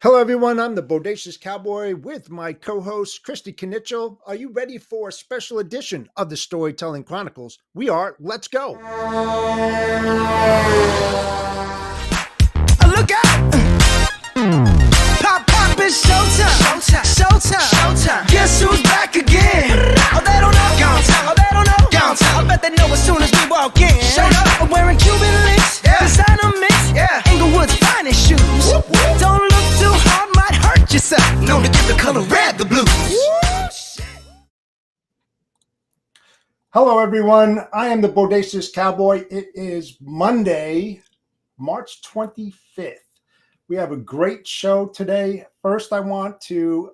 Hello, everyone. I'm the Bodacious Cowboy with my co-host, Kristy. Are you ready for a special edition of the Storytelling Chronicles? We are. Let's go. Look out! Pop, pop, it's showtime. Showtime. Showtime. Guess who's back again? Oh, they don't know. Gone time. Oh, they don't know. Gone time. I bet they know as soon as we walk in. Showed up. I'm wearing Cuban links. Yeah. Designer mix. Yeah. Inglewood's finest shoes. Whoop, whoop. Don't look too hard, might hurt yourself. Known to give the color red the blues. Hello, everyone. I am the Bodacious Cowboy. It is Monday, March 25th. We have a great show today. First, I want to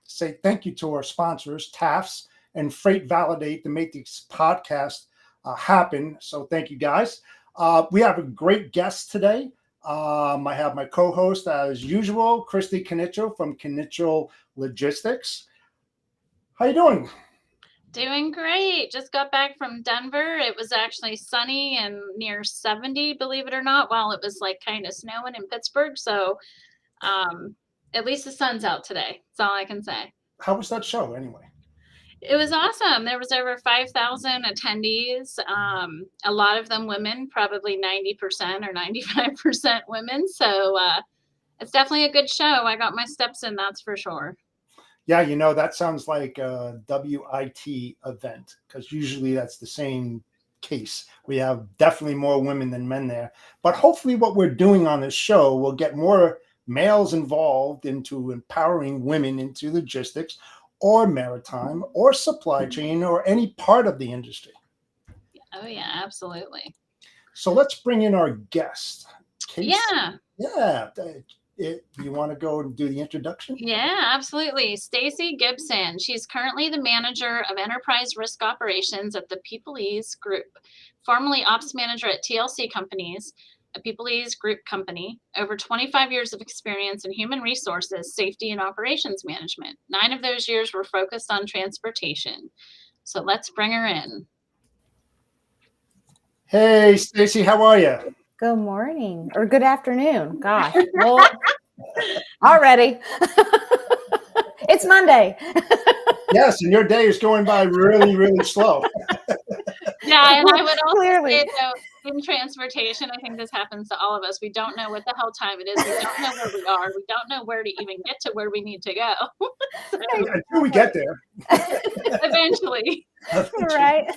say thank you to our sponsors, TAFS and Freight Validate, to make this podcast happen. So thank you, guys. We have a great guest today. I have my co-host, as usual, Kristy from Knichel Logistics. How you doing? Doing great. Just got back from Denver. It was actually sunny and near 70, believe it or not, while it was like kind of snowing in Pittsburgh. So at least the sun's out today. That's all I can say. How was that show anyway? It was awesome. There was over 5,000 attendees. A lot of them women, probably 90% or 95% women. So it's definitely a good show. I got my steps in, that's for sure. Yeah, that sounds like a WIT event, because usually that's the same case. We have definitely more women than men there. But hopefully what we're doing on this show will get more males involved into empowering women into logistics or maritime or supply chain or any part of the industry. Oh, yeah, absolutely. So let's bring in our guest. Casey. Yeah. You want to go and do the introduction? Yeah, absolutely. Stacey Gibson. She's currently the manager of enterprise risk operations at the Peoplease Group, formerly ops manager at TLC Companies, a Peoplease Group company. Over 25 years of experience in human resources, safety, and operations management. 9 of those years were focused on transportation. So let's bring her in. Hey, Stacey, how are you? Good morning or good afternoon. Gosh, well, already. It's Monday. Yes, and your day is going by really, really slow. Yeah, and I would also say, though, in transportation, I think this happens to all of us. We don't know what the hell time it is. We don't know where we are. We don't know where to even get to where we need to go. So, until we get there. Eventually. Right.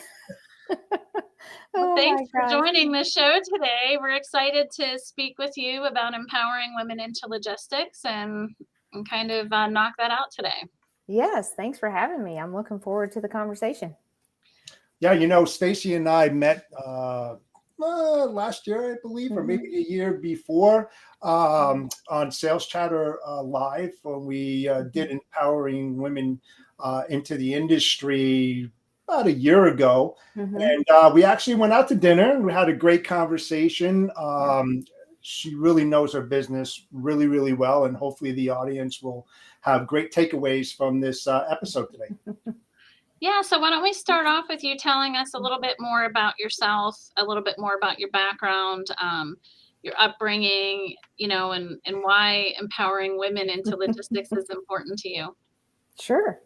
Well, thanks for joining the show today. We're excited to speak with you about empowering women into logistics and kind of knock that out today. Yes, thanks for having me. I'm looking forward to the conversation. Yeah, Stacey and I met last year, I believe, or maybe a year before on Sales Chatter Live, when we did Empowering Women into the Industry about a year ago. And we actually went out to dinner and we had a great conversation. She really knows her business really, really well. And hopefully the audience will have great takeaways from this episode today. Yeah. So why don't we start off with you telling us a little bit more about yourself, a little bit more about your background, your upbringing, and why empowering women into logistics is important to you. Sure.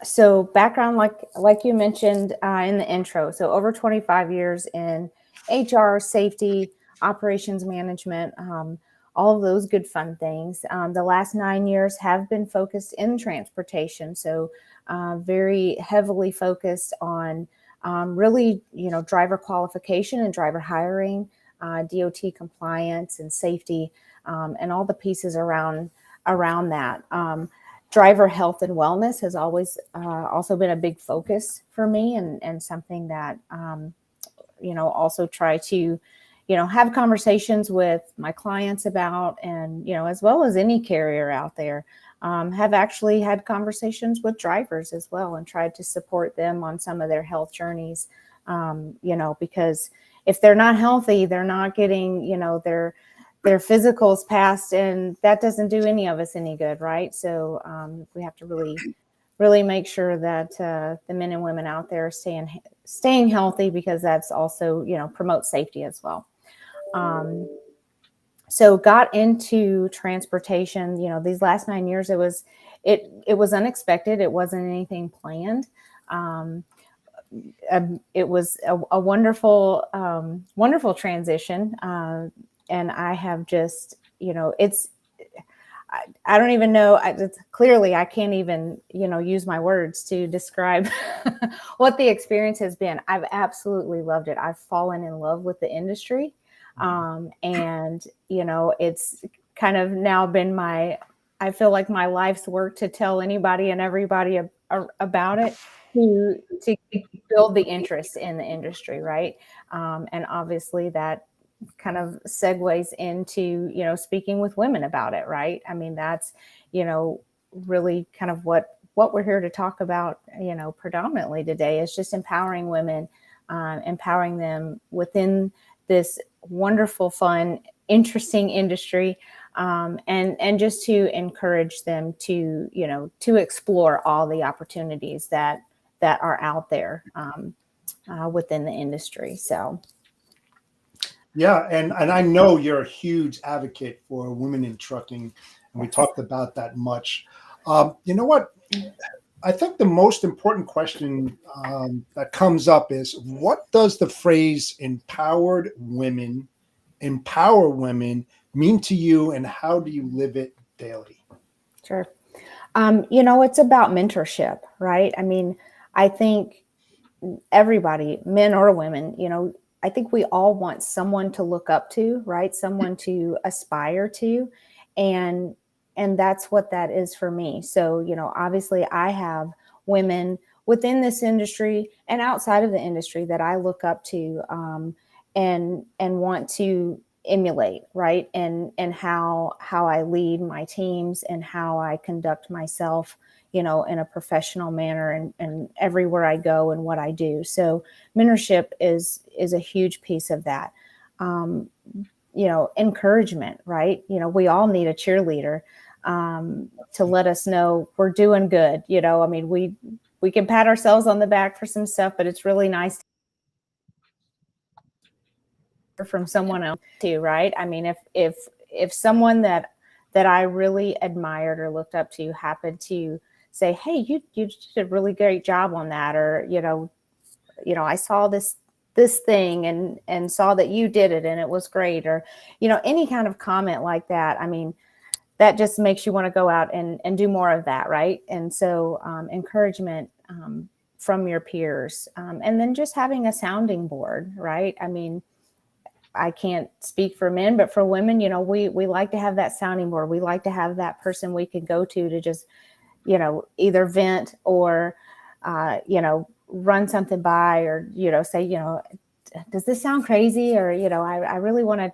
So background, like you mentioned in the intro, so over 25 years in HR, safety, operations management, all of those good fun things. The last 9 years have been focused in transportation. So very heavily focused on really, driver qualification and driver hiring, DOT compliance and safety, and all the pieces around that. Driver health and wellness has always also been a big focus for me, and something that, also try to, have conversations with my clients about, and, as well as any carrier out there, have actually had conversations with drivers as well and tried to support them on some of their health journeys, because if they're not healthy, they're not getting, their physicals passed, and that doesn't do any of us any good, right? So we have to really make sure that the men and women out there are staying healthy, because that's also, promotes safety as well. So got into transportation, these last 9 years, it was unexpected. It wasn't anything planned. Um, it was a wonderful, wonderful transition. And I have just, I don't even know. Clearly, I can't even, use my words to describe what the experience has been. I've absolutely loved it. I've fallen in love with the industry. And, it's kind of now been I feel like my life's work to tell anybody and everybody about it, to build the interest in the industry. Right. And obviously that kind of segues into, speaking with women about it. Right. I mean, that's, really kind of what we're here to talk about, predominantly today, is just empowering women, empowering them within this wonderful, fun, interesting industry, and just to encourage them to, to explore all the opportunities that are out there within the industry. So. Yeah, and I know you're a huge advocate for women in trucking, and we talked about that much. You know what? I think the most important question that comes up is, what does the phrase empower women mean to you, and how do you live it daily? Sure. It's about mentorship, right? I mean, I think everybody, men or women, I think we all want someone to look up to, right? Someone to aspire to. And that's what that is for me. So, obviously I have women within this industry and outside of the industry that I look up to, and want to emulate, right? And how I lead my teams and how I conduct myself, in a professional manner, and everywhere I go and what I do. So mentorship is a huge piece of that. Encouragement, right? We all need a cheerleader to let us know we're doing good. I mean, we can pat ourselves on the back for some stuff, but it's really nice to hear from someone else too, right? I mean, if someone that I really admired or looked up to happened to say, hey, you did a really great job on that, or I saw this thing and saw that you did it and it was great, or any kind of comment like that. I mean, that just makes you want to go out and do more of that, right? And so encouragement from your peers, and then just having a sounding board, right? I mean, I can't speak for men, but for women, we like to have that sounding board. We like to have that person we can go to just either vent or, run something by, or, say, does this sound crazy? Or, I really want to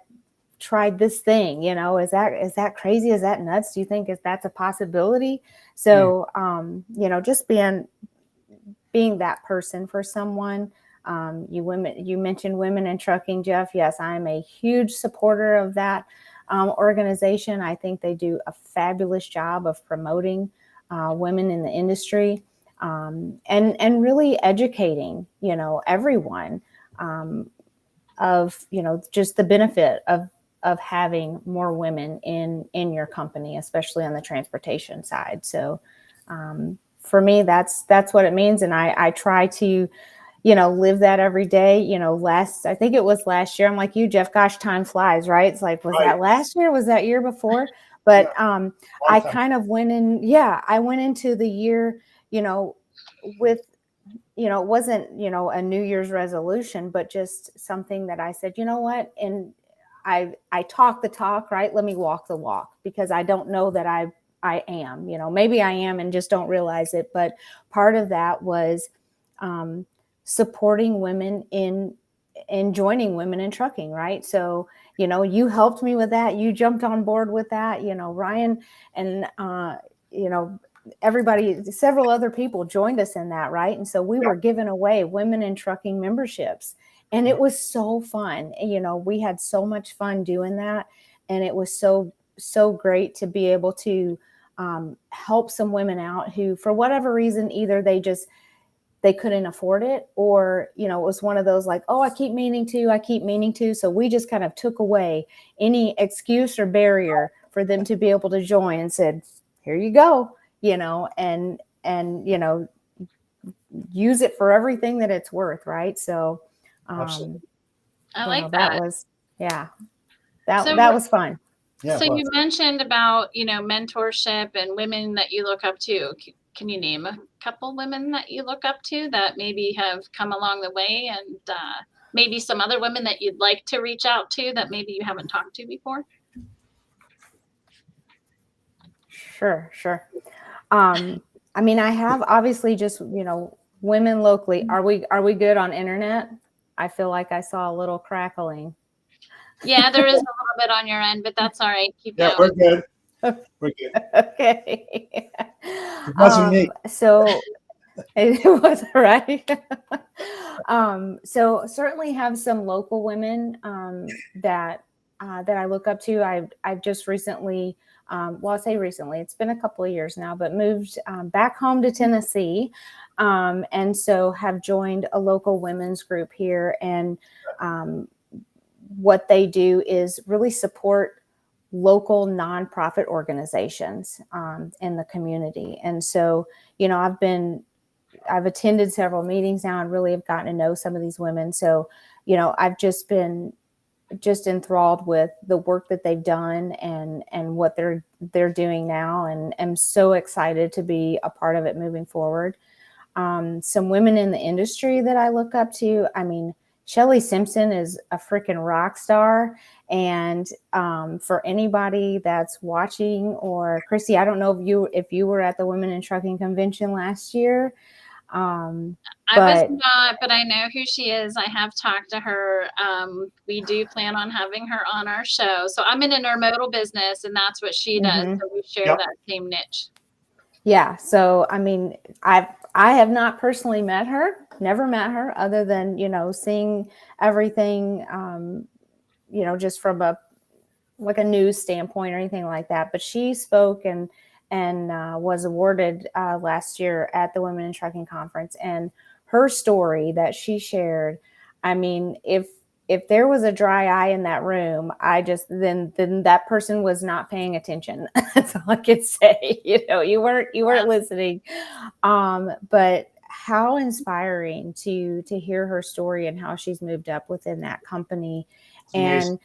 try this thing, is that crazy? Is that nuts? Do you think that's a possibility? So, just being that person for someone. You mentioned women in trucking, Jeff. Yes, I'm a huge supporter of that organization. I think they do a fabulous job of promoting women in the industry, and really educating, everyone of, just the benefit of having more women in your company, especially on the transportation side. So for me, that's what it means. And I try to, live that every day. I think it was last year. I'm like you, Jeff, gosh, time flies, right? It's like, was that last year? Was that year before? But I kind of went into the year, with, it wasn't, a New Year's resolution, but just something that I said, you know what? And I talk the talk, right? Let me walk the walk, because I don't know that I am, maybe I am and just don't realize it. But part of that was supporting women in joining women in trucking, right? So, you helped me with that. You jumped on board with that, Ryan, and, everybody, several other people joined us in that, right? And so we were giving away women in trucking memberships, and it was so fun. We had so much fun doing that, and it was so great to be able to help some women out who, for whatever reason, either they they couldn't afford it, or, you know, it was one of those like, oh, I keep meaning to. So we just kind of took away any excuse or barrier for them to be able to join and said, here you go, you know, and, you know, use it for everything that it's worth. Right. So, Absolutely. I like that that. was, that was fun. Yeah, So well, you mentioned about, you know, mentorship and women that you look up to. Can you name a couple women that you look up to that maybe have come along the way, and maybe some other women that you'd like to reach out to that maybe you haven't talked to before? Sure. I mean, I have obviously just, you know, women locally. Are we good on internet? I feel like I saw a little crackling. Yeah, there is a little bit on your end, but that's all right. Keep yeah, going. we're good. We're good. Okay. It wasn't me. So it was right. So certainly have some local women that I look up to. I've just recently, well, I say recently, it's been a couple of years now, but moved back home to Tennessee, and so have joined a local women's group here. And what they do is really support local nonprofit organizations in the community. And so, you know, I've attended several meetings now and really have gotten to know some of these women. So, you know, I've just been enthralled with the work that they've done and what they're doing now, and am so excited to be a part of it moving forward. Some women in the industry that I look up to, I mean, Shelly Simpson is a freaking rock star. And for anybody that's watching, or Kristy, I don't know if you were at the Women in Trucking Convention last year. I was not, but I know who she is. I have talked to her. We do plan on having her on our show. So I'm in an intermodal business, and that's what she does. So we share that same niche. Yeah. So, I mean, I have not personally met her, never met her, other than, you know, seeing everything, you know, just from a news standpoint or anything like that. But she spoke and was awarded last year at the Women in Trucking Conference. And her story that she shared, I mean, if there was a dry eye in that room, then that person was not paying attention. That's all I could say. You know, you weren't listening. But how inspiring to hear her story and how she's moved up within that company. And,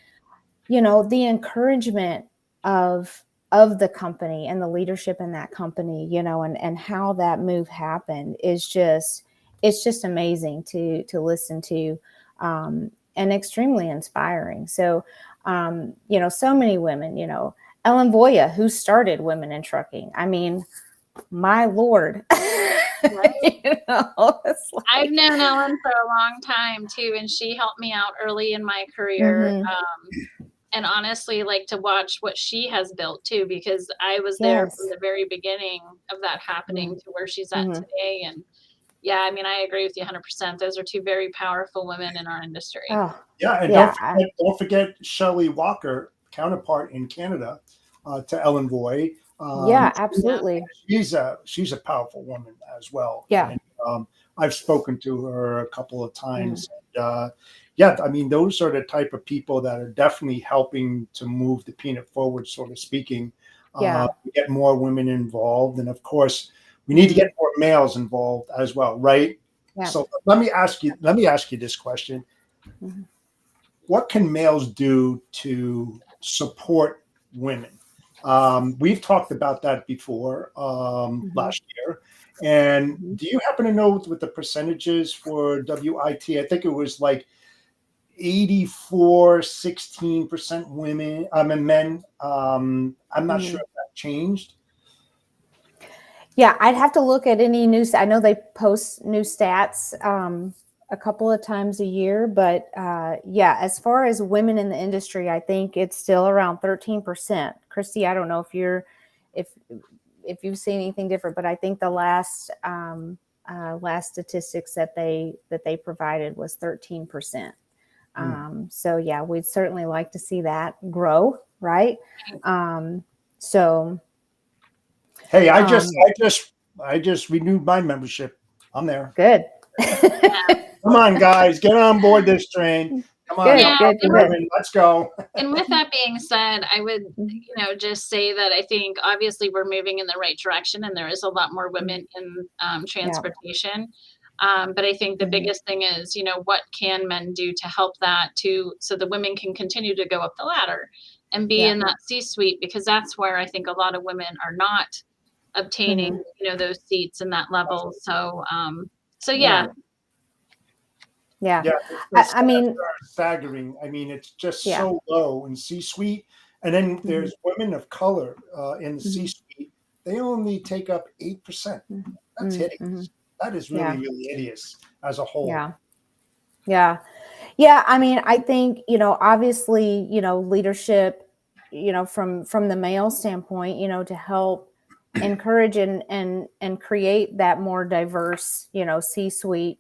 you know, the encouragement of the company and the leadership in that company, you know, and how that move happened is just, it's just amazing to listen to, and extremely inspiring. So, you know, so many women, you know, Ellen Voya, who started Women in Trucking. I mean, my Lord. Right. You know, it's like, I've known Ellen for a long time too, and she helped me out early in my career. And honestly, like, to watch what she has built too, because I was there from the very beginning of that happening to where she's at today. And yeah, I mean, I agree with you 100%. Those are two very powerful women in our industry. Yeah, and don't forget Shelley Walker, counterpart in Canada to Ellen Voy. Yeah, absolutely. She's a powerful woman as well. Yeah. And, I've spoken to her a couple of times. And, yeah, I mean, those are the type of people that are definitely helping to move the peanut forward, sort of speaking. Get more women involved, and of course, we need to get more males involved as well, right? Yeah. So let me ask you this question: what can males do to support women? We've talked about that before last year. And do you happen to know what the percentages for WIT? I think it was like 16% women, and men. I'm not sure if that changed. Yeah, I'd have to look at any news. I know they post new stats a couple of times a year, but yeah, as far as women in the industry, I think it's still around 13%. Kristy, I don't know if you've seen anything different, but I think the last statistics that they provided was 13%. So yeah, we'd certainly like to see that grow, right? So hey, I just renewed my membership I'm there. Good. Come on, guys, get on board this train. Come on, Good, Yeah, good, and good. women, let's go. And with that being said, I would, just say that I think obviously we're moving in the right direction, and there is a lot more women in transportation. But I think the biggest thing is, what can men do to help that so the women can continue to go up the ladder and be in that C-suite, because that's where I think a lot of women are not obtaining, those seats and that level. So, yeah. Yeah. Yeah, the I mean, stats are staggering. I mean, it's just yeah. so low in C-suite. And then there's women of color in the C-suite. They only take up 8%. That's hideous. That is really, really hideous as a whole. Yeah. Yeah. Yeah. I mean, I think, obviously, leadership, from the male standpoint, to help encourage and create that more diverse, C-suite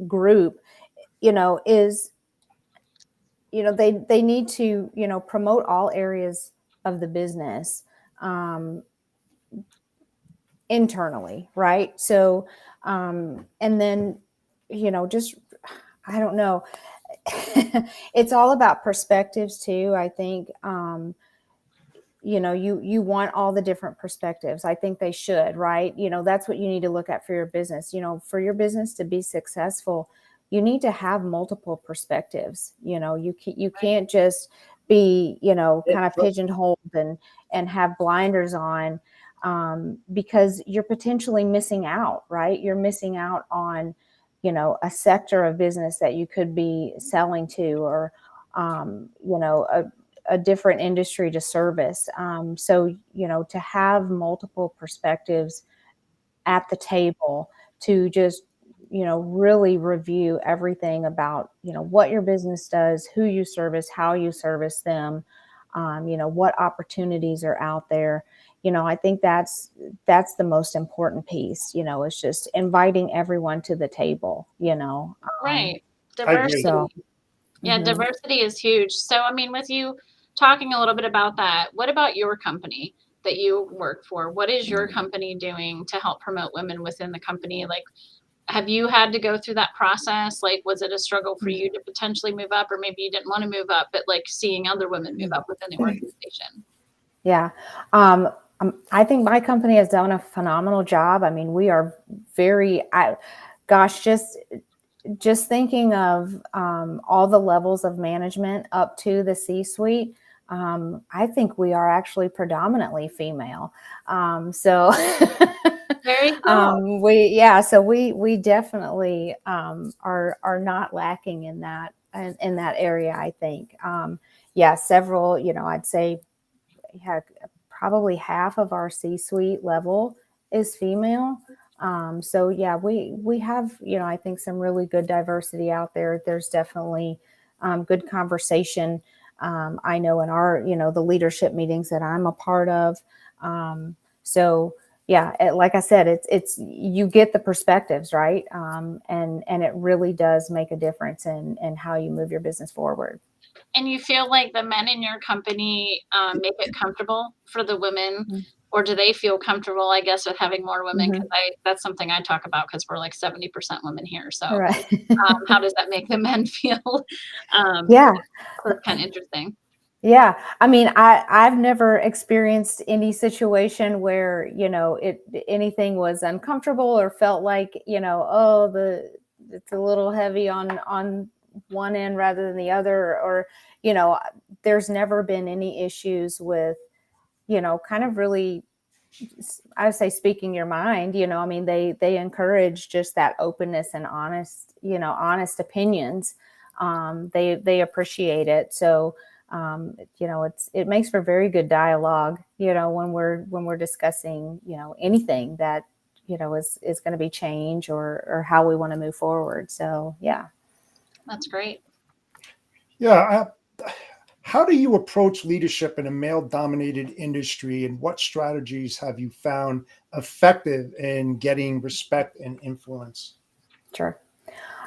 group, is, they need to, promote all areas of the business internally. Right. So, and then, just, I don't know. It's all about perspectives too. I think, you want all the different perspectives. I think they should, right? That's what you need to look at for your business. For your business to be successful, you need to have multiple perspectives. You can't just be, kind of pigeonholed and have blinders on, because you're potentially missing out, right? You're missing out on, a sector of business that you could be selling to, or, a different industry to service. So, to have multiple perspectives at the table, to just, really review everything about, what your business does, who you service, how you service them, what opportunities are out there. I think that's the most important piece, is just inviting everyone to the table, Right. I agree. Diversity. So, Yeah, diversity is huge. So, I mean, with you talking a little bit about that, what about your company that you work for? What is your company doing to help promote women within the company? Like, have you had to go through that process? Like, was it a struggle for you to potentially move up, or maybe you didn't want to move up, but like seeing other women move up within the organization? Yeah. I think my company has done a phenomenal job. I mean, we are just thinking of all the levels of management up to the C-suite. I think we are actually predominantly female. So Very cool. so we definitely are not lacking in that area, I think. Several, I'd say probably half of our C-suite level is female. So yeah, we have, I think some really good diversity out there. There's definitely good conversation. I know in our, the leadership meetings that I'm a part of. So yeah, like I said, it's you get the perspectives, right? And it really does make a difference in how you move your business forward. And you feel like the men in your company make it comfortable for the women, or do they feel comfortable, I guess, with having more women? Because that's something I talk about, because we're like 70% women here. So Right. how does that make the men feel? Yeah. So it's kind of interesting. Yeah. I mean, I've never experienced any situation where, anything was uncomfortable or felt like, it's a little heavy on one end rather than the other, or, there's never been any issues with, kind of really, I would say, speaking your mind. I mean, they encourage just that openness and honest opinions. They appreciate it. So, it makes for very good dialogue, when we're discussing, anything that, is going to be change or how we want to move forward. So, yeah. That's great. Yeah. How do you approach leadership in a male-dominated industry, and what strategies have you found effective in getting respect and influence? Sure.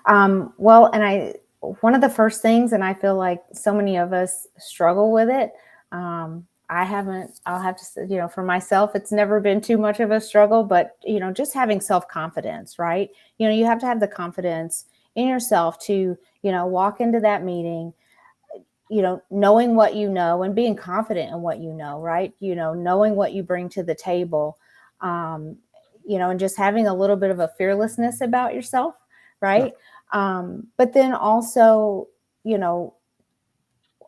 One of the first things, and I feel like so many of us struggle with it, I'll have to say, for myself, it's never been too much of a struggle, but, just having self-confidence, right? You have to have the confidence in yourself to, walk into that meeting, knowing what you know and being confident in what you know, right? Knowing what you bring to the table, and just having a little bit of a fearlessness about yourself, right? But then also,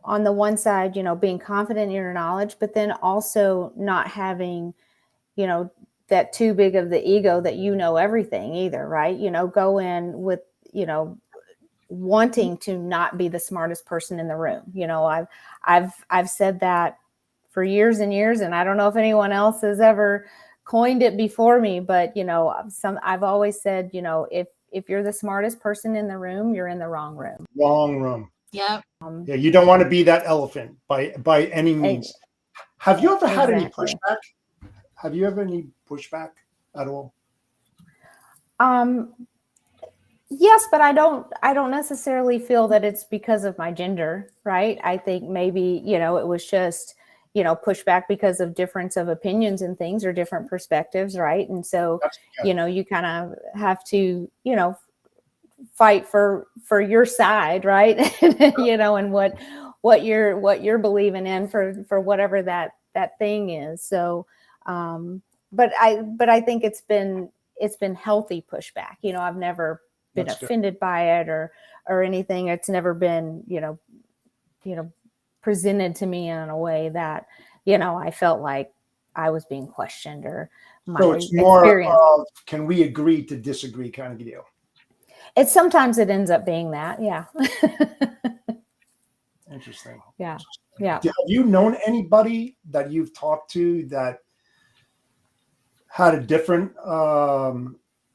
on the one side, being confident in your knowledge, but then also not having, that too big of the ego that everything either, right? Go in with, wanting to not be the smartest person in the room. I've said that for years and years, and I don't know if anyone else has ever coined it before me, but I've always said, if you're the smartest person in the room, you're in the wrong room. Wrong room. Yep. Yeah, you don't want to be that elephant by any means. Have you ever had any pushback? Have you ever any pushback at all? Yes, but I don't necessarily feel that it's because of my gender, right? I think maybe, it was just, pushback because of difference of opinions and things or different perspectives, right? And so, you kind of have to, fight for your side, right? And what you're believing in for whatever that thing is. So, but I think it's been healthy pushback. I've never been offended by it or anything. It's never been, presented to me in a way that, I felt like I was being questioned or my so it's more of, can we agree to disagree kind of deal? It's sometimes it ends up being that. Yeah. Interesting. Yeah. Yeah. Have you known anybody that you've talked to that had a different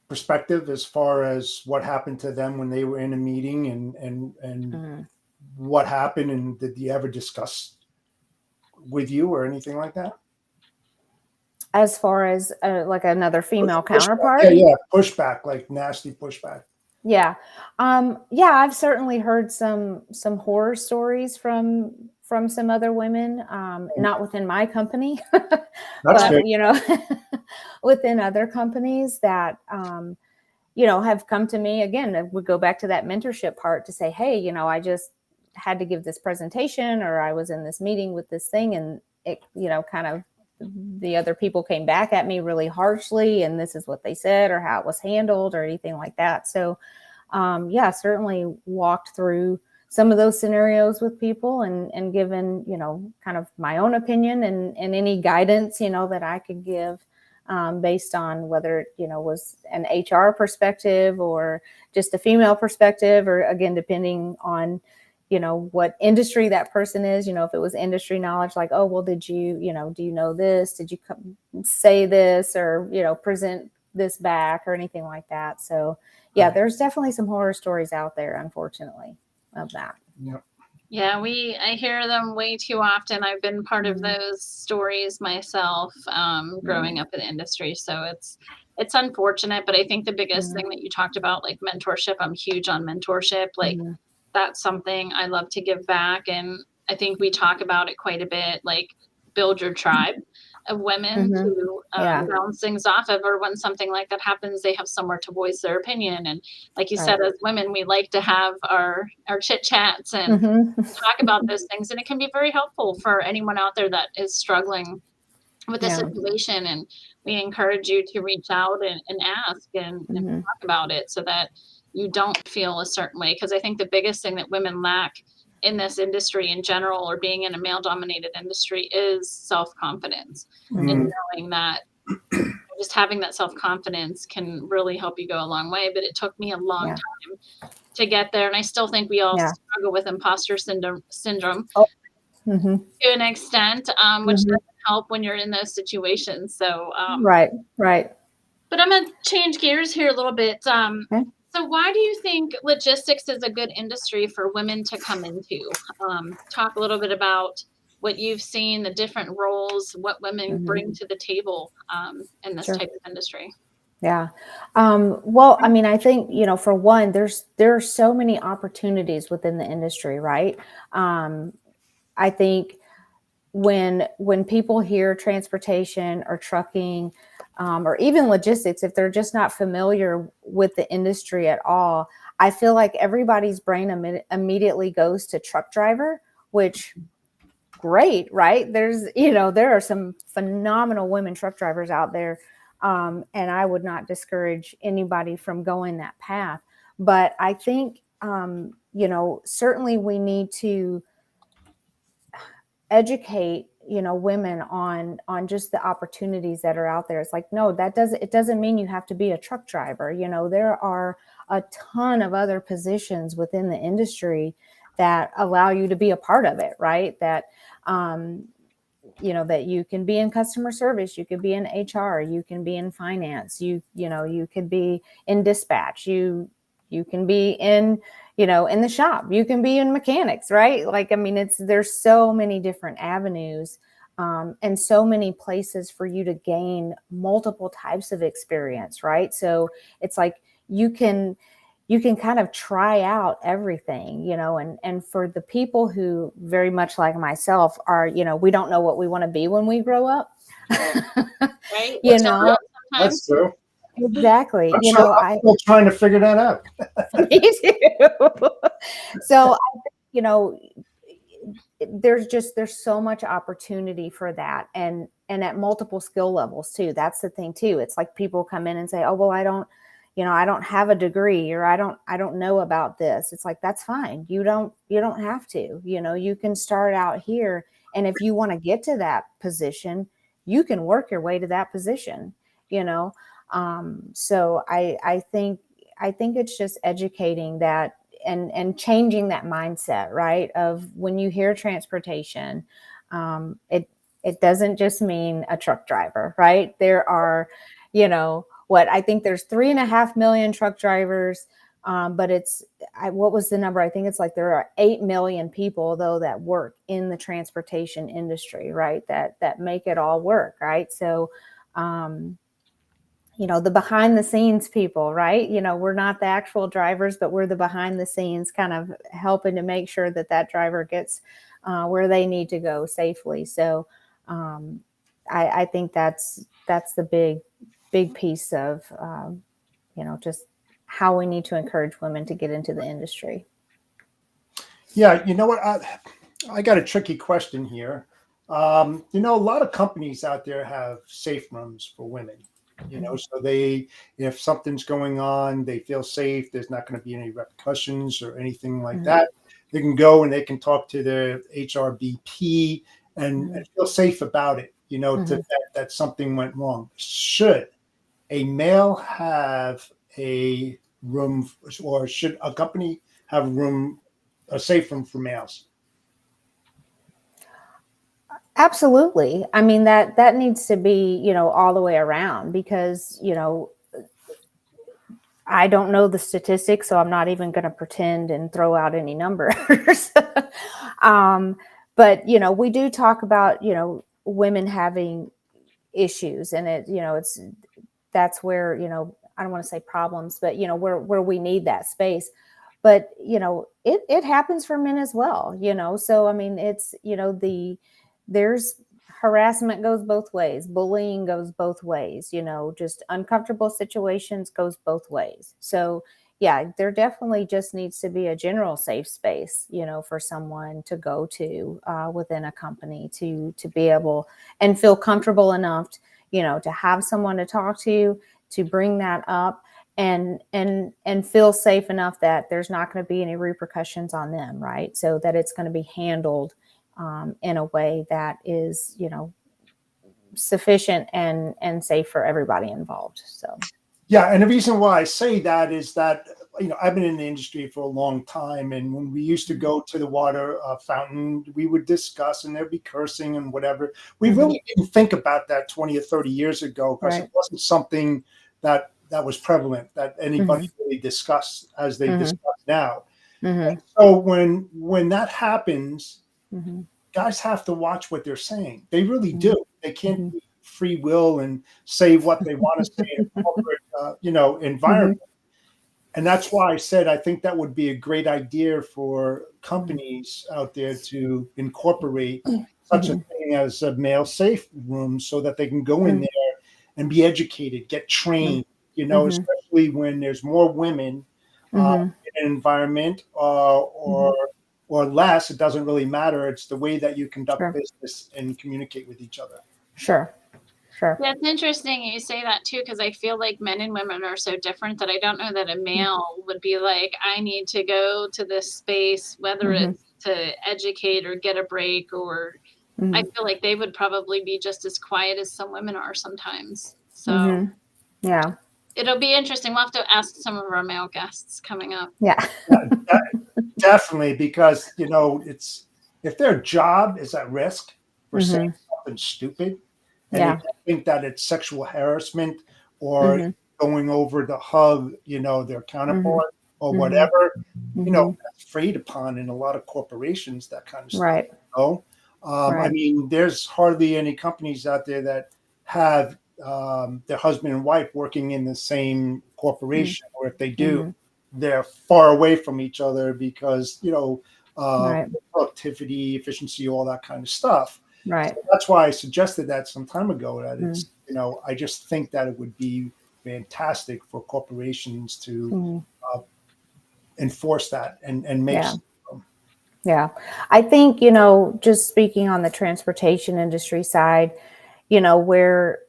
perspective as far as what happened to them when they were in a meeting and what happened, and did you ever discuss with you or anything like that? As far as like another female counterpart? Yeah, pushback, like nasty pushback. Yeah. I've certainly heard some horror stories from some other women, not within my company, but, within other companies that, have come to me again. We go back to that mentorship part to say, hey, I just had to give this presentation, or I was in this meeting with this thing, and it, kind of the other people came back at me really harshly, and this is what they said or how it was handled or anything like that. So, certainly walked through some of those scenarios with people and given, kind of my own opinion and any guidance, that I could give, based on whether, was an HR perspective or just a female perspective, or again, depending on, what industry that person is, if it was industry knowledge, like, oh, well, did you, do you know this? Did you say this or, present this back or anything like that? So yeah, there's definitely some horror stories out there, unfortunately, of that. Yeah, I hear them way too often. I've been part of those stories myself, growing up in the industry. So it's unfortunate, but I think the biggest thing that you talked about, like mentorship, I'm huge on mentorship. Like that's something I love to give back. And I think we talk about it quite a bit, like build your tribe of women to bounce things off of, or when something like that happens, they have somewhere to voice their opinion. And like you said, as women, we like to have our chit chats and talk about those things. And it can be very helpful for anyone out there that is struggling with the situation. And we encourage you to reach out and ask and talk about it so that you don't feel a certain way. Because I think the biggest thing that women lack in this industry in general, or being in a male dominated industry, is self-confidence and knowing that just having that self-confidence can really help you go a long way. But it took me a long time to get there. And I still think we all struggle with imposter syndrome to an extent, which doesn't help when you're in those situations. So, right. But I'm going to change gears here a little bit. So why do you think logistics is a good industry for women to come into? Talk a little bit about what you've seen, the different roles, what women bring to the table in this type of industry. Yeah. Well, I mean, I think, for one, there are so many opportunities within the industry, right? I think when people hear transportation or trucking, or even logistics, if they're just not familiar with the industry at all, I feel like everybody's brain immediately goes to truck driver, which great, right? There are some phenomenal women truck drivers out there. And I would not discourage anybody from going that path. But I think, certainly we need to educate, women on just the opportunities that are out there. It's like, no, it doesn't mean you have to be a truck driver. There are a ton of other positions within the industry that allow you to be a part of it, right? That, that you can be in customer service, you could be in HR, you can be in finance, you could be in dispatch, you can be in, in the shop, you can be in mechanics, right? Like, I mean, there's so many different avenues, and so many places for you to gain multiple types of experience, right? So it's like you can kind of try out everything, and for the people who very much like myself are, we don't know what we want to be when we grow up. Right? That's true. Exactly. I'm still trying to figure that out. Me too. So, there's so much opportunity for that, and at multiple skill levels too. That's the thing too. It's like people come in and say, "Oh, well, I don't have a degree, or I don't know about this." It's like, that's fine. You don't have to. You can start out here, and if you want to get to that position, you can work your way to that position. So I think it's just educating that and changing that mindset, right? Of when you hear transportation, it doesn't just mean a truck driver, right? There are, I think there's 3.5 million truck drivers. But what was the number? I think it's like there are 8 million people though that work in the transportation industry, right? That make it all work, right? So, the behind the scenes people, right? We're not the actual drivers, but we're the behind the scenes kind of helping to make sure that driver gets where they need to go safely. So I think that's the big piece of, just how we need to encourage women to get into the industry. Yeah. You know what? I got a tricky question here. A lot of companies out there have safe rooms for women. So if something's going on, they feel safe. There's not going to be any repercussions or anything like that. They can go and they can talk to their HRBP and feel safe about it, that something went wrong. Should a male have a room, or should a company have a safe room for males? Absolutely. I mean, that needs to be, all the way around, because, I don't know the statistics, so I'm not even going to pretend and throw out any numbers. But, we do talk about, women having issues, and that's where, I don't want to say problems, but, where we need that space. But, it happens for men as well, so, I mean, it's, there's harassment goes both ways. Bullying goes both ways, just uncomfortable situations goes both ways. So yeah, there definitely just needs to be a general safe space, for someone to go to within a company to be able and feel comfortable enough, to have someone to talk to bring that up and feel safe enough that there's not going to be any repercussions on them. Right. So that it's going to be handled in a way that is, sufficient and safe for everybody involved. So, yeah. And the reason why I say that is that, I've been in the industry for a long time. And when we used to go to the water fountain, we would discuss and there'd be cursing and whatever. We really didn't think about that 20 or 30 years ago, because it wasn't something that was prevalent, that anybody really discussed as they discuss now. So when that happens, guys have to watch what they're saying. They really do. They can't be free will and say what they want to say in a corporate, environment. And that's why I said I think that would be a great idea for companies out there to incorporate such a thing as a male safe room so that they can go in there and be educated, get trained, especially when there's more women in an environment or less. It doesn't really matter. It's the way that you conduct business and communicate with each other. Sure. That's interesting you say that too, because I feel like men and women are so different that I don't know that a male would be like, I need to go to this space, whether it's to educate or get a break, or I feel like they would probably be just as quiet as some women are sometimes. So yeah, it'll be interesting. We'll have to ask some of our male guests coming up. Yeah. Definitely, because it's if their job is at risk for saying something stupid, and you think that it's sexual harassment or going over to hug, their counterpart or whatever, that's freed upon in a lot of corporations, that kind of stuff. Right. I mean, there's hardly any companies out there that have their husband and wife working in the same corporation, or if they do, they're far away from each other because, productivity, efficiency, all that kind of stuff. Right. So that's why I suggested that some time ago, that it's, I just think that it would be fantastic for corporations to enforce that and make. Yeah. I think, just speaking on the transportation industry side, where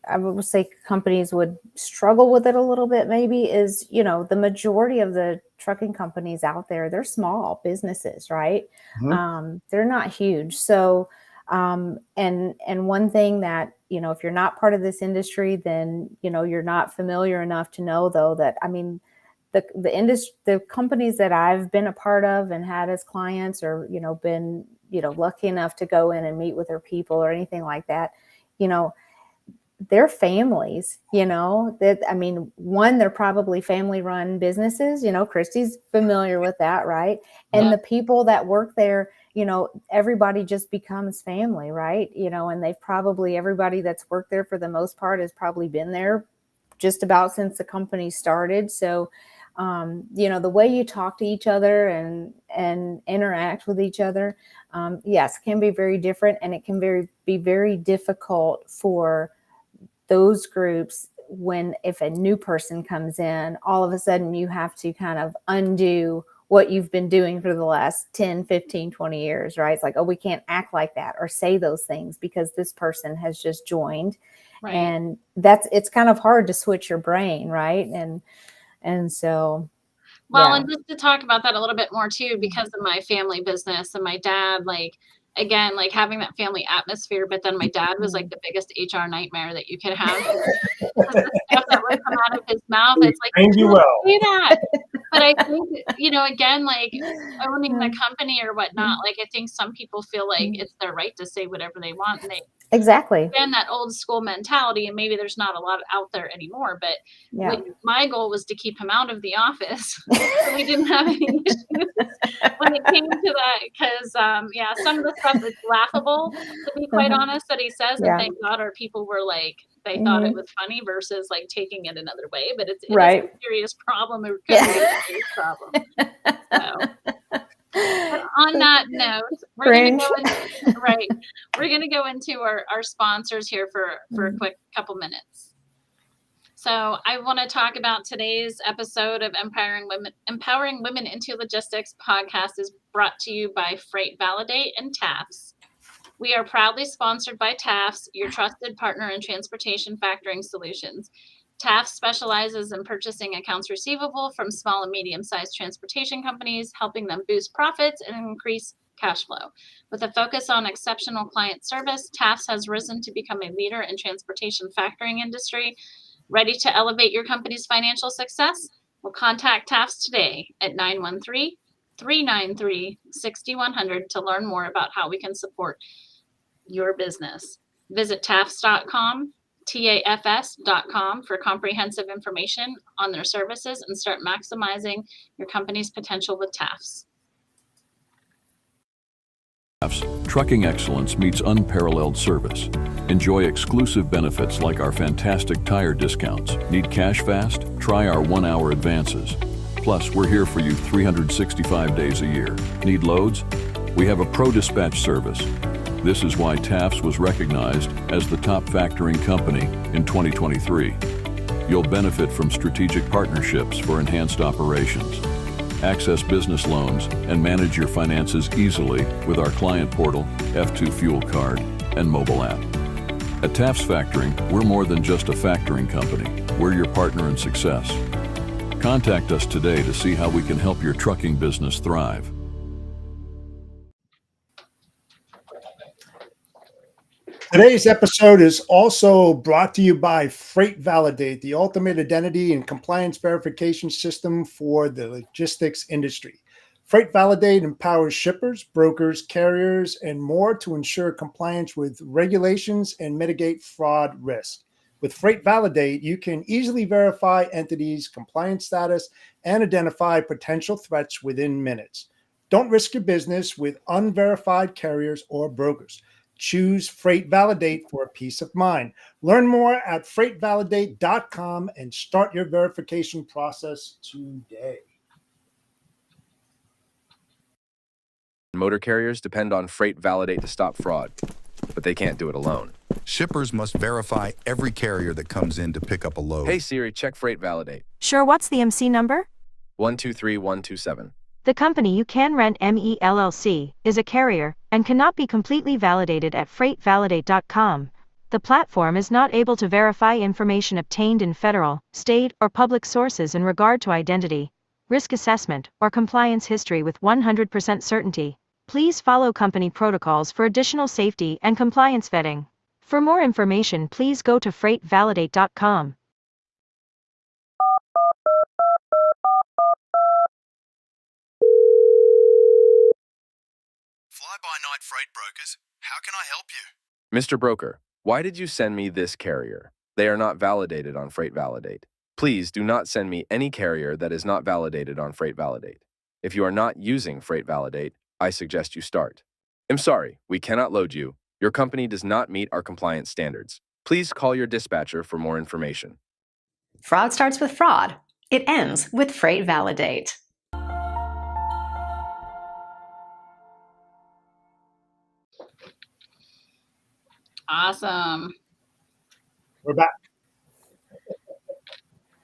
I would say companies would struggle with it a little bit maybe is, the majority of the trucking companies out there, they're small businesses, right? They're not huge. So, and one thing that, if you're not part of this industry, then, you're not familiar enough to know though, that, I mean, the companies that I've been a part of and had as clients, or, been, lucky enough to go in and meet with their people or anything like that, they're families, that, I mean, one, they're probably family run businesses, Kristy's familiar with that, right? And the people that work there, everybody just becomes family, right? And they've probably, everybody that's worked there for the most part has probably been there just about since the company started. So, the way you talk to each other and interact with each other, yes, can be very different, and it can be very difficult for those groups if a new person comes in, all of a sudden you have to kind of undo what you've been doing for the last 10, 15, 20 years, right? It's like, oh, we can't act like that or say those things because this person has just joined. Right. And it's kind of hard to switch your brain, right? And so, and just to talk about that a little bit more too, because of my family business and my dad, again, having that family atmosphere, but then my dad was the biggest HR nightmare that you could have. The stuff that would come out of his mouth, it's like, you don't do that. But I think, again, owning the company or whatnot, I think some people feel like it's their right to say whatever they want. And exactly. And that old school mentality, and maybe there's not a lot out there anymore, but my goal was to keep him out of the office. So we didn't have any issues when it came to that, because some of the stuff is laughable, to be quite honest, that he says, and thank God our people were they thought it was funny versus taking it another way, but it is a serious problem. It could be a serious problem. So. But on that note, we're going to go into our sponsors here for a quick couple minutes. So I want to talk about today's episode of Empowering Women into Logistics podcast is brought to you by Freight Validate and TAFS. We are proudly sponsored by TAFS, your trusted partner in transportation factoring solutions. TAFS specializes in purchasing accounts receivable from small and medium-sized transportation companies, helping them boost profits and increase cash flow. With a focus on exceptional client service, TAFS has risen to become a leader in transportation factoring industry. Ready to elevate your company's financial success? Well, contact TAFS today at 913-393-6100 to learn more about how we can support your business. Visit TAFS.com. TAFS.com for comprehensive information on their services and start maximizing your company's potential with TAFS. Trucking excellence meets unparalleled service. Enjoy exclusive benefits like our fantastic tire discounts. Need cash fast? Try our 1-hour advances. Plus, we're here for you 365 days a year. Need loads? We have a pro dispatch service. This is why TAFS was recognized as the top factoring company in 2023. You'll benefit from strategic partnerships for enhanced operations. Access business loans and manage your finances easily with our client portal, F2 Fuel Card, and mobile app. At TAFS Factoring, we're more than just a factoring company. We're your partner in success. Contact us today to see how we can help your trucking business thrive. Today's episode is also brought to you by Freight Validate, the ultimate identity and compliance verification system for the logistics industry. Freight Validate empowers shippers, brokers, carriers, and more to ensure compliance with regulations and mitigate fraud risk. With Freight Validate, you can easily verify entities' compliance status and identify potential threats within minutes. Don't risk your business with unverified carriers or brokers. Choose Freight Validate for a peace of mind. Learn more at freightvalidate.com and start your verification process today. Motor carriers depend on Freight Validate to stop fraud, but they can't do it alone. Shippers must verify every carrier that comes in to pick up a load. Hey Siri, check Freight Validate. Sure, what's the MC number? 123127. The company you can rent ME LLC is a carrier and cannot be completely validated at freightvalidate.com. The platform is not able to verify information obtained in federal, state, or public sources in regard to identity, risk assessment, or compliance history with 100% certainty. Please follow company protocols for additional safety and compliance vetting. For more information, please go to freightvalidate.com. Fly-by-night freight brokers, how can I help you? Mr. Broker, why did you send me this carrier? They are not validated on Freight Validate. Please do not send me any carrier that is not validated on Freight Validate. If you are not using Freight Validate, I suggest you start. I'm sorry, we cannot load you. Your company does not meet our compliance standards. Please call your dispatcher for more information. Fraud starts with fraud. It ends with Freight Validate. Awesome. We're back.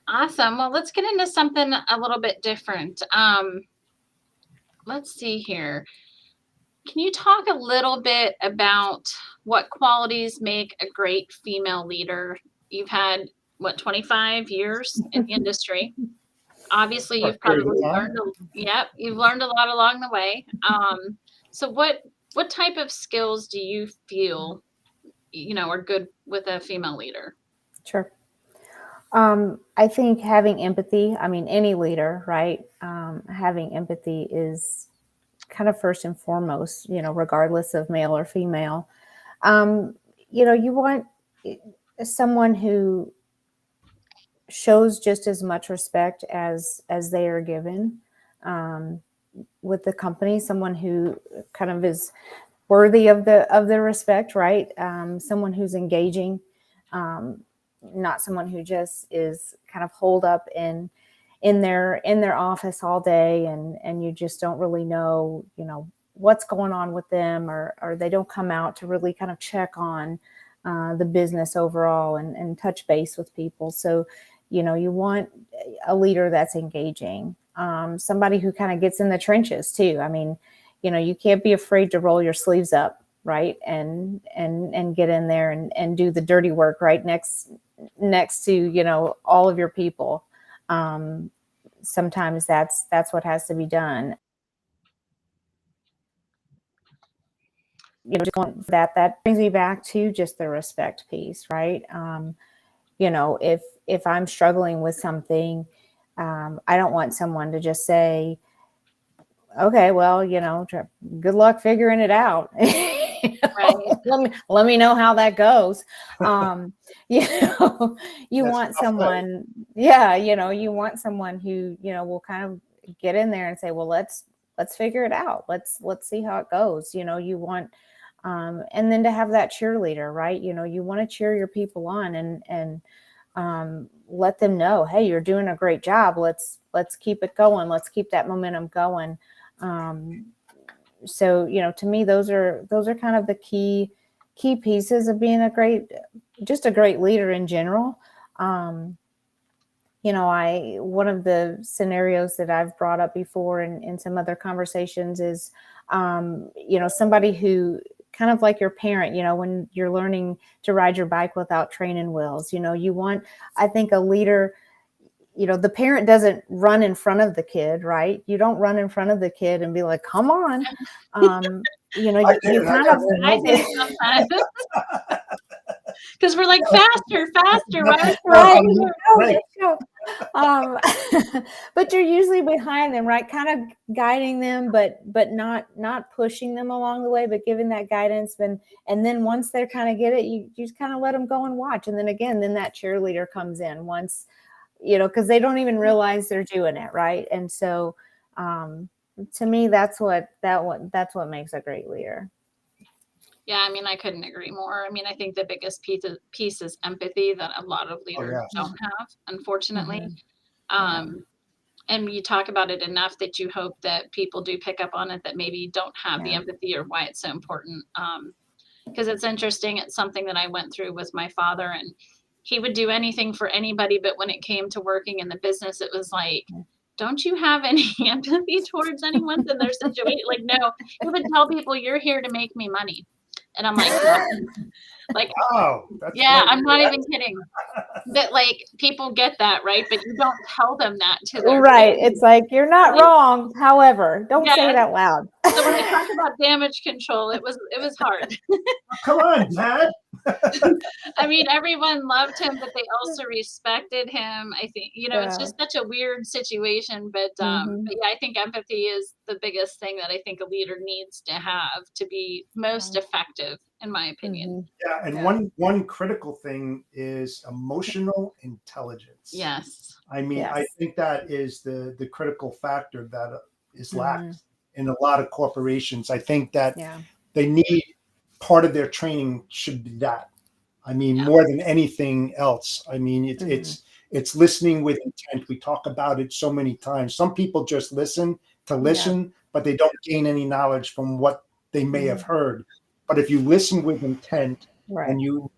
Awesome. Well, let's get into something a little bit different. Let's see here. Can you talk a little bit about what qualities make a great female leader? You've had, 25 years in the industry. Obviously, you've probably learned, you've learned a lot along the way. So what type of skills do you feel, are good with a female leader? Sure. I think having empathy, any leader, right? Having empathy is kind of first and foremost, regardless of male or female. You want someone who shows just as much respect as they are given with the company, someone who kind of is worthy of the respect, right? Someone who's engaging, not someone who just is kind of holed up in their office all day and you just don't really know, what's going on with them, or they don't come out to really kind of check on the business overall and touch base with people. So, you want a leader that's engaging, somebody who kind of gets in the trenches too. You can't be afraid to roll your sleeves up, right? And get in there and do the dirty work right next to, all of your people. Sometimes that's what has to be done. That brings me back to just the respect piece, right? If I'm struggling with something, I don't want someone to just say, okay, well, good luck figuring it out. Right. Let me know how that goes. You want someone, you want someone who, will kind of get in there and say, well, let's figure it out. Let's see how it goes. You want, and then to have that cheerleader, right? You want to cheer your people on and let them know, hey, you're doing a great job. Let's keep it going. Let's keep that momentum going. so, to me, those are kind of the key pieces of being a great leader in general. One of the scenarios that I've brought up before in some other conversations is, somebody who kind of like your parent, when you're learning to ride your bike without training wheels, you want, I think, a leader. The parent doesn't run in front of the kid, right? You don't run in front of the kid and be like, come on. You kind of, I do sometimes. Because we're like, faster, right? Right. But you're usually behind them, right? Kind of guiding them, but not pushing them along the way, but giving that guidance. And then once they kind of get it, you just kind of let them go and watch. And then that cheerleader comes in once, because they don't even realize they're doing it, right? And so, to me, that's what makes a great leader. Yeah, I mean, I couldn't agree more. I mean, I think the biggest piece is empathy that a lot of leaders don't have, unfortunately. And you talk about it enough that you hope that people do pick up on it, that maybe don't have the empathy or why it's so important. Because it's interesting. It's something that I went through with my father, and he would do anything for anybody. But when it came to working in the business, it was like, don't you have any empathy towards anyone in their situation? Like, no, he would tell people, you're here to make me money. And I'm like, oh, I'm not even kidding. But like, people get that, right? But you don't tell them that to their right. face. It's like, you're not wrong. However, don't say it out loud. So when I talk about damage control, it was hard. Come on, Dad. I mean, everyone loved him, but they also respected him. I think, it's just such a weird situation. But yeah, I think empathy is the biggest thing that I think a leader needs to have to be most effective, in my opinion. Yeah, and one critical thing is emotional intelligence. Yes. I mean, I think that is the critical factor that is lacked in a lot of corporations. I think that they need, part of their training should be that. I mean, more than anything else. I mean, it's listening with intent. We talk about it so many times. Some people just listen to listen, but they don't gain any knowledge from what they may have heard. But if you listen with intent and you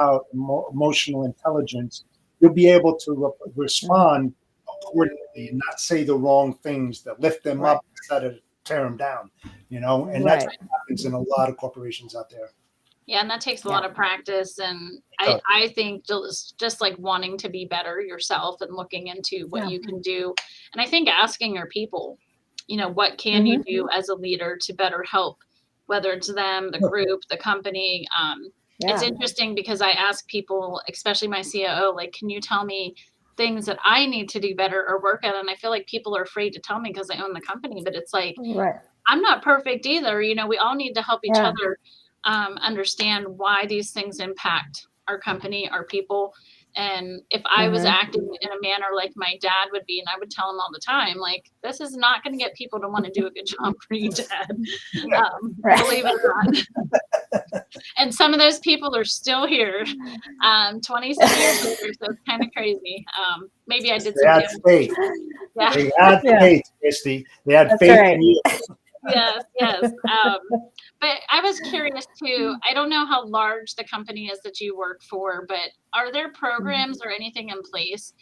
out emotional intelligence, you'll be able to respond accordingly and not say the wrong things that lift them up instead of tear them down, and that's what happens in a lot of corporations out there. Yeah, and that takes a lot of practice. And I think just like wanting to be better yourself and looking into what you can do. And I think asking your people, what can you do as a leader to better help, whether it's them, the group, the company. It's interesting because I ask people, especially my COO, like, can you tell me things that I need to do better or work at? And I feel like people are afraid to tell me because I own the company, but it's like, I'm not perfect either. We all need to help each other understand why these things impact our company, our people. And if I was acting in a manner like my dad would be, and I would tell him all the time, like, this is not going to get people to want to do a good job for you, Dad. Believe it or not. And some of those people are still here 27 years later, so it's kind of crazy. Maybe I did some damage. Faith. They had faith, Kristy. They had faith in you. Yes. But I was curious too. I don't know how large the company is that you work for, but are there programs or anything in place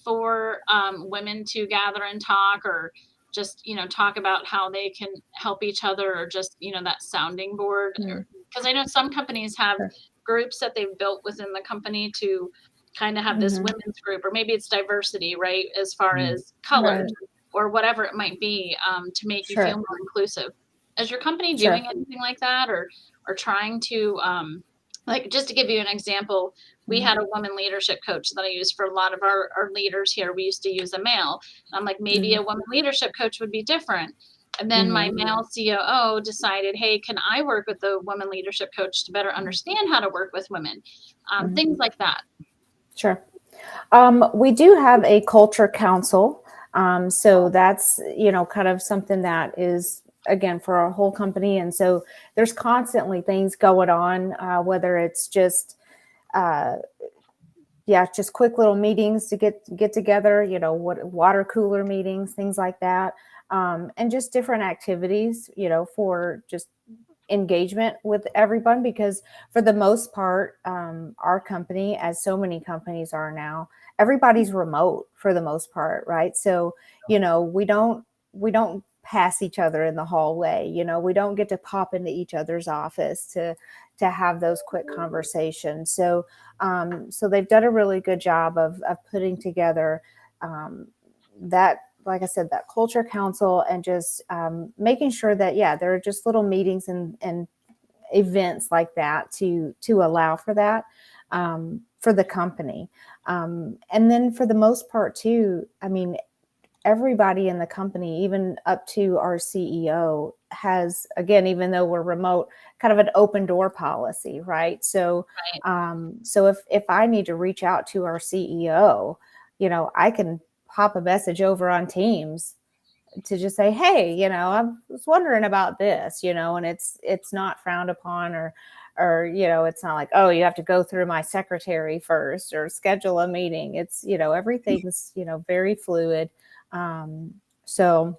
for women to gather and talk, or just, talk about how they can help each other, or just, that sounding board? Because I know some companies have groups that they've built within the company to kind of have this women's group, or maybe it's diversity, right? As far as colors or whatever it might be, to make you feel more inclusive. Is your company doing anything like that, or trying to, like, just to give you an example, we had a woman leadership coach that I used for a lot of our leaders here. We used to use a male. I'm like, maybe a woman leadership coach would be different. And then my male COO decided, hey, can I work with the woman leadership coach to better understand how to work with women? Things like that. Sure. We do have a culture council. So that's, kind of something that is, again, for our whole company. And so there's constantly things going on, whether it's just, yeah, just quick little meetings to get together, what water cooler meetings, things like that. And just different activities, for just engagement with everyone, because for the most part, our company, as so many companies are now, everybody's remote for the most part, right? So, we don't pass each other in the hallway. We don't get to pop into each other's office to have those quick conversations. So they've done a really good job of putting together that, like I said, that culture council, and just making sure that, there are just little meetings and events like that to allow for that, for the company. And then for the most part too, I mean, everybody in the company, even up to our CEO, has, again, even though we're remote, kind of an open door policy, right? So, so if I need to reach out to our CEO, I can pop a message over on Teams to just say, hey, I was wondering about this, and it's not frowned upon, or it's not like, oh, you have to go through my secretary first or schedule a meeting. It's, everything's, very fluid. So,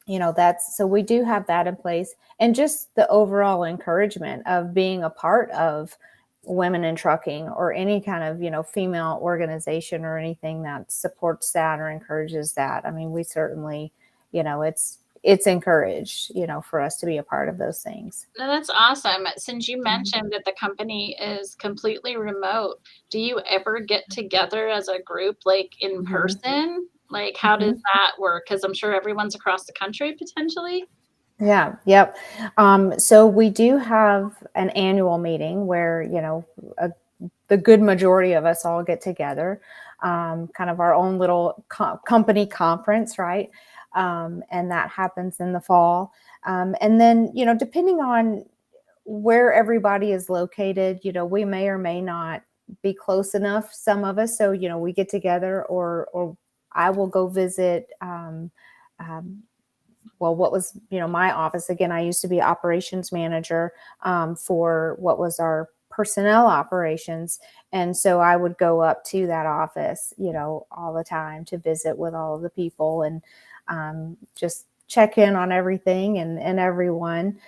so we do have that in place, and just the overall encouragement of being a part of Women in Trucking, or any kind of, female organization, or anything that supports that or encourages that. I mean, we certainly, it's encouraged, for us to be a part of those things. No, that's awesome. Since you mentioned that the company is completely remote, do you ever get together as a group, like in person? Like, how does that work? Because I'm sure everyone's across the country potentially. Yeah. Yep. So we do have an annual meeting where, the good majority of us all get together, kind of our own little company conference, right? And that happens in the fall. And then, depending on where everybody is located, we may or may not be close enough, some of us. So, we get together, or I will go visit, what was, my office. Again, I used to be operations manager for what was our personnel operations. And so I would go up to that office, all the time to visit with all of the people, and just check in on everything and everyone.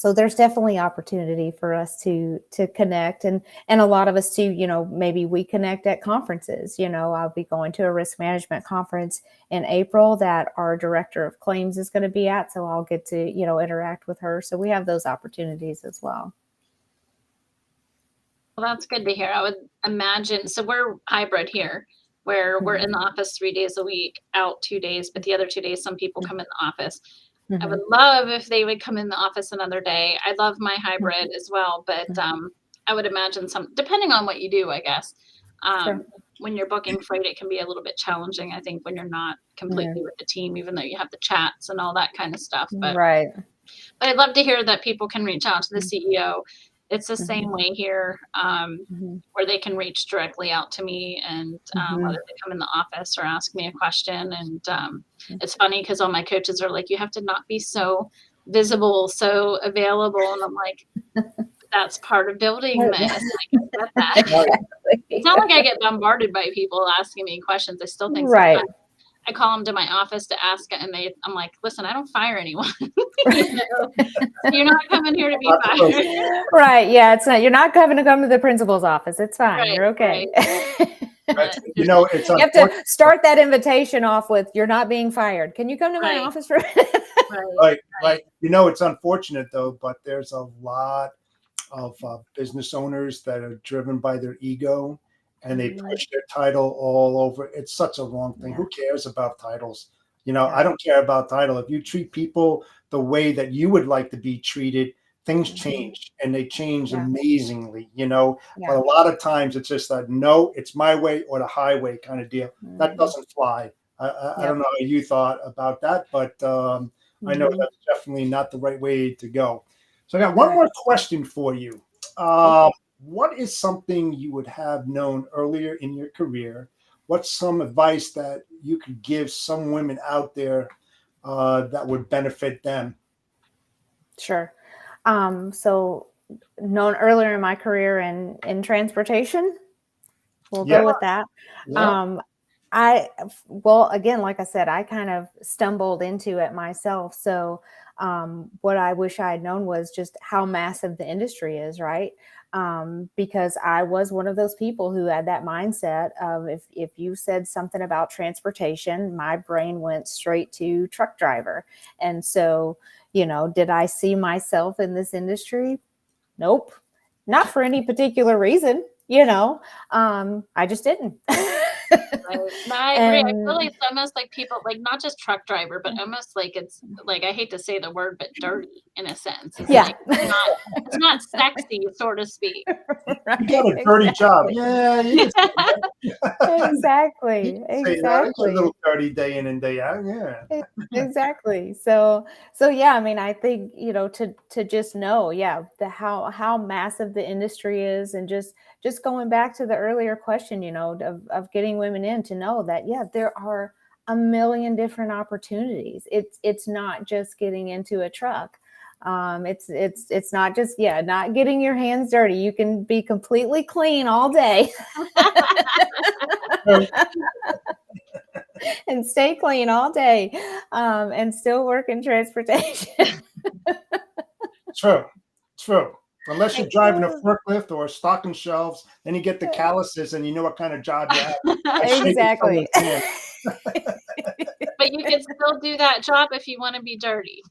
So there's definitely opportunity for us to connect, and a lot of us too, maybe we connect at conferences. I'll be going to a risk management conference in April that our director of claims is going to be at. So I'll get to, interact with her. So we have those opportunities as well. Well, that's good to hear. I would imagine. So we're hybrid here, where we're in the office 3 days a week, out 2 days, but the other 2 days, some people come in the office. I would love if they would come in the office another day. I love my hybrid as well, but I would imagine depending on what you do, I guess. Sure. When you're booking freight, it can be a little bit challenging, I think, when you're not completely with the team, even though you have the chats and all that kind of stuff. But I'd love to hear that people can reach out to the CEO. It's the same way here, where they can reach directly out to me, and whether they come in the office or ask me a question. And it's funny because all my coaches are like, you have to not be so visible, so available. And I'm like, that's part of building this. I get that. It's not like I get bombarded by people asking me questions. I still think sometimes I call them to my office to ask, and I'm like, listen, I don't fire anyone. You're not coming here to be fired. Right. Yeah. It's not, you're not going to come to the principal's office. It's fine. You're okay. It's you have to start that invitation off with, you're not being fired. Can you come to my office for a minute? Right. It's unfortunate though, but there's a lot of business owners that are driven by their ego, and they push their title all over. It's such a wrong thing. Who cares about titles? I don't care about title. If you treat people the way that you would like to be treated, things change, and they change amazingly, But a lot of times it's just that, no, it's my way or the highway kind of deal. That doesn't fly. I don't know how you thought about that, but I know that's definitely not the right way to go. So I got one more question for you. What is something you would have known earlier in your career? What's some advice that you could give some women out there that would benefit them? Sure. So known earlier in my career in transportation. We'll Yeah. go with that. Yeah. Well, again, like I said, I kind of stumbled into it myself. So what I wish I had known was just how massive the industry is, right? Because I was one of those people who had that mindset of if you said something about transportation, my brain went straight to truck driver. And so, did I see myself in this industry? Nope. Not for any particular reason, I just didn't. Right. No, I agree. I feel And like it's almost like people, like not just truck driver, but almost like it's like, I hate to say the word, but dirty in a sense. It's yeah, like it's not sexy, so to speak. You got a dirty job. exactly. Yeah, you can say that. You Exactly. can say that. It's a Exactly. little dirty day in and day out. Yeah. Exactly. So yeah, I mean, I think, to just know, yeah, how massive the industry is, and just going back to the earlier question, of getting women in, to know that, yeah, there are a million different opportunities. It's not just getting into a truck. It's not just, not getting your hands dirty. You can be completely clean all day and stay clean all day, and still work in transportation. True. True. Unless you're driving a forklift or stocking shelves, then you get the calluses and you know what kind of job you have. I shake Exactly. someone's hand. But you can still do that job if you want to be dirty.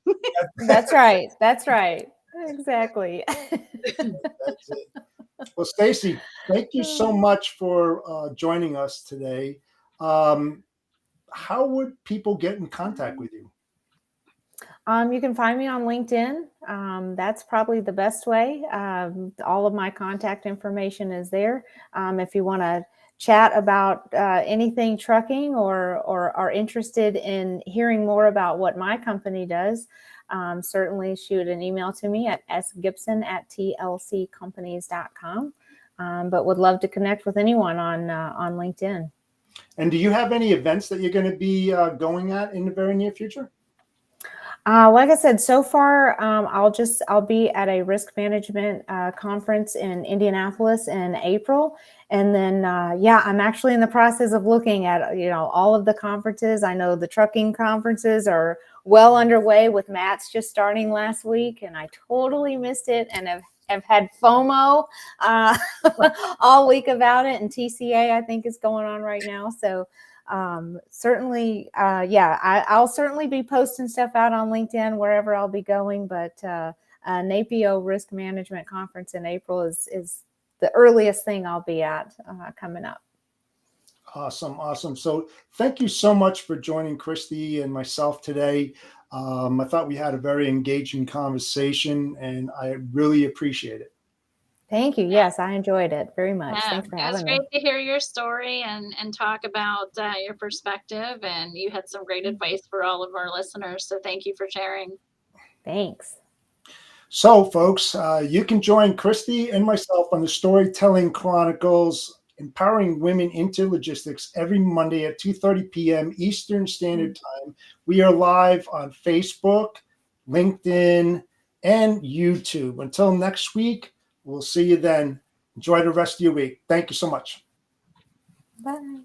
That's right. That's right. Exactly. That's it. Well, Stacey, thank you so much for joining us today. How would people get in contact with you? You can find me on LinkedIn. That's probably the best way. All of my contact information is there. If you want to chat about anything trucking, or are interested in hearing more about what my company does, certainly shoot an email to me at sgibson@tlccompanies.com. But would love to connect with anyone on LinkedIn. And do you have any events that you're going to be going at in the very near future? Like I said, so far, I'll be at a risk management conference in Indianapolis in April. And then, I'm actually in the process of looking at, all of the conferences. I know the trucking conferences are well underway, with Matt's just starting last week, and I totally missed it and have had FOMO all week about it. And TCA, I think, is going on right now. So certainly, I'll certainly be posting stuff out on LinkedIn wherever I'll be going, but NAPIO Risk Management Conference in April is the earliest thing I'll be at coming up. Awesome. Awesome. So thank you so much for joining Kristy and myself today. I thought we had a very engaging conversation, and I really appreciate it. Thank you. Yes, I enjoyed it very much. Yeah, Thanks for it was having great me. to hear your story and talk about your perspective, and you had some great advice for all of our listeners. So thank you for sharing. Thanks. So, folks, you can join Kristy and myself on the Storytelling Chronicles, Empowering Women into Logistics, every Monday at 2:30 p.m. Eastern Standard Time. We are live on Facebook, LinkedIn, and YouTube. Until next week, we'll see you then. Enjoy the rest of your week. Thank you so much. Bye.